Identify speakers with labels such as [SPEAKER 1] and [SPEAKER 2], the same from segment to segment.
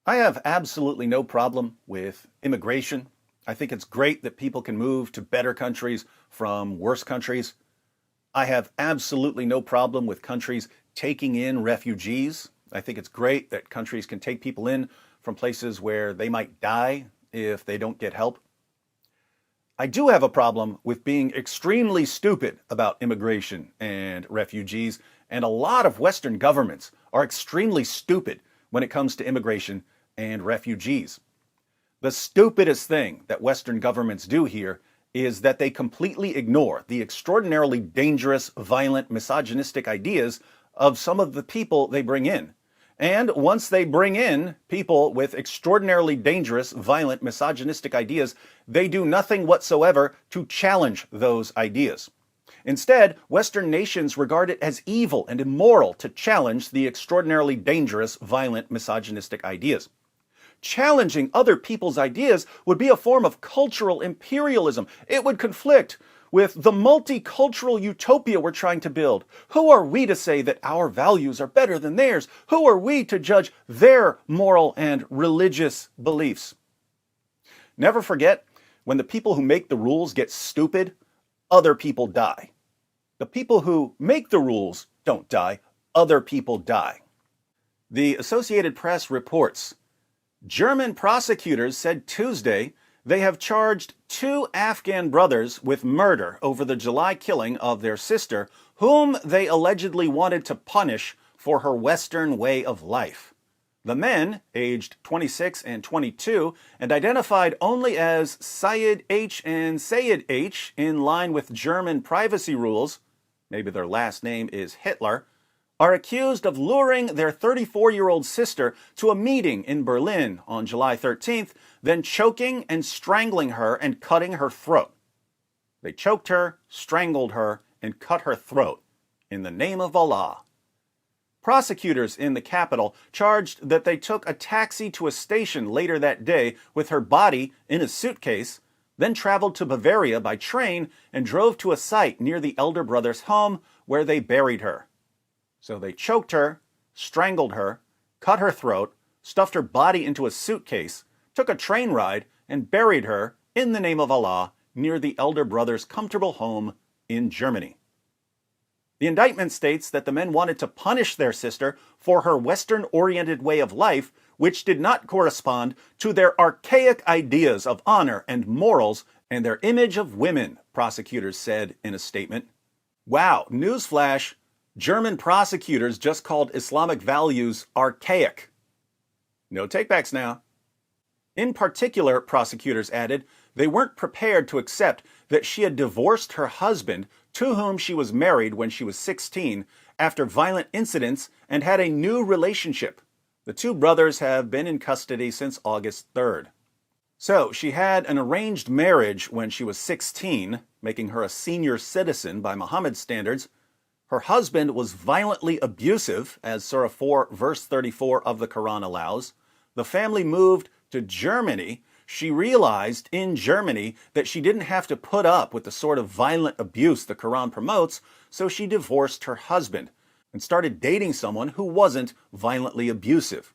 [SPEAKER 1] I have absolutely no problem with immigration. I think it's great that people can move to better countries from worse countries. I have absolutely no problem with countries taking in refugees. I think it's great that countries can take people in from places where they might die if they don't get help. I do have a problem with being extremely stupid about immigration and refugees, and a lot of Western governments are extremely stupid when it comes to immigration and refugees. The stupidest thing that Western governments do here is that they completely ignore the extraordinarily dangerous, violent, misogynistic ideas of some of the people they bring in. And once they bring in people with extraordinarily dangerous, violent, misogynistic ideas, they do nothing whatsoever to challenge those ideas. Instead, Western nations regard it as evil and immoral to challenge the extraordinarily dangerous, violent, misogynistic ideas. Challenging other people's ideas would be a form of cultural imperialism. It would conflict with the multicultural utopia we're trying to build. Who are we to say that our values are better than theirs? Who are we to judge their moral and religious beliefs? Never forget, when the people who make the rules get stupid, other people die. The people who make the rules don't die, other people die. The Associated Press reports German prosecutors said Tuesday they have charged two Afghan brothers with murder over the July killing of their sister, whom they allegedly wanted to punish for her Western way of life. The men, aged 26 and 22, and identified only as Syed H. and Sayed H. in line with German privacy rules, maybe their last name is Hitler, are accused of luring their 34-year-old sister to a meeting in Berlin on July 13th, then choking and strangling her and cutting her throat. They choked her, strangled her, and cut her throat in the name of Allah. Prosecutors in the capital charged that they took a taxi to a station later that day with her body in a suitcase, then traveled to Bavaria by train and drove to a site near the elder brother's home where they buried her. So they choked her, strangled her, cut her throat, stuffed her body into a suitcase, took a train ride, and buried her in the name of Allah near the elder brother's comfortable home in Germany. The indictment states that the men wanted to punish their sister for her Western-oriented way of life, which did not correspond to their archaic ideas of honor and morals and their image of women, prosecutors said in a statement. Wow, newsflash. German prosecutors just called Islamic values archaic. No takebacks now. In particular, prosecutors added, they weren't prepared to accept that she had divorced her husband, to whom she was married when she was 16, after violent incidents and had a new relationship. The two brothers have been in custody since August 3rd. So, she had an arranged marriage when she was 16, making her a senior citizen by Muhammad's standards. Her husband was violently abusive, as Surah 4, verse 34 of the Quran allows. The family moved to Germany. She realized in Germany that she didn't have to put up with the sort of violent abuse the Quran promotes, so she divorced her husband and started dating someone who wasn't violently abusive.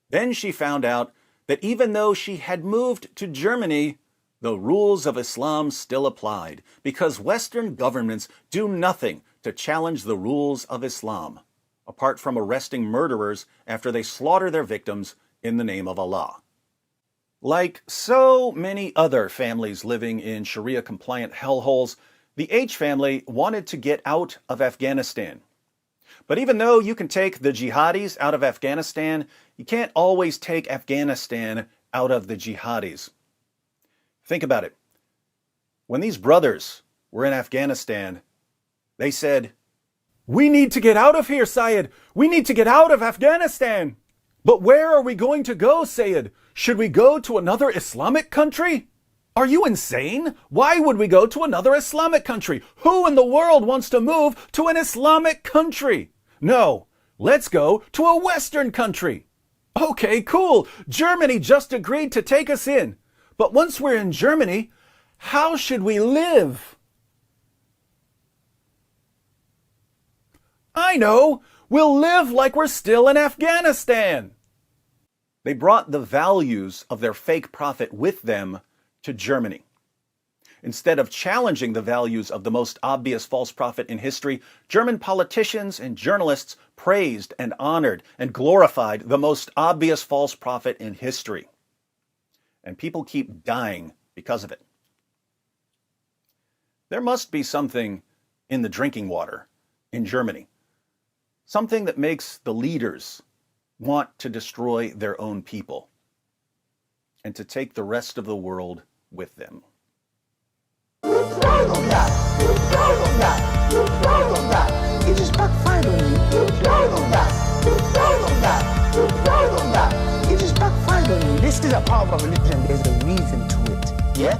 [SPEAKER 1] Then she found out that even though she had moved to Germany, the rules of Islam still applied, because Western governments do nothing to challenge the rules of Islam, apart from arresting murderers after they slaughter their victims in the name of Allah. Like so many other families living in Sharia-compliant hellholes, the H family wanted to get out of Afghanistan. But even though you can take the jihadis out of Afghanistan, you can't always take Afghanistan out of the jihadis. Think about it. When these brothers were in Afghanistan, they said, "We need to get out of here, Syed. We need to get out of Afghanistan. But where are we going to go, Syed? Should we go to another Islamic country? Are you insane? Why would we go to another Islamic country? Who in the world wants to move to an Islamic country? No, let's go to a Western country. Okay, cool. Germany just agreed to take us in. But once we're in Germany, how should we live?" I know. We'll live like we're still in Afghanistan. They brought the values of their fake prophet with them to Germany. Instead of challenging the values of the most obvious false prophet in history, German politicians and journalists praised and honored and glorified the most obvious false prophet in history. And people keep dying because of it. There must be something in the drinking water in Germany, something that makes the leaders want to destroy their own people and to take the rest of the world with them.
[SPEAKER 2] It just backfired on you. It just backfired on you. This is a part of a religion. There's a reason to it. Yeah?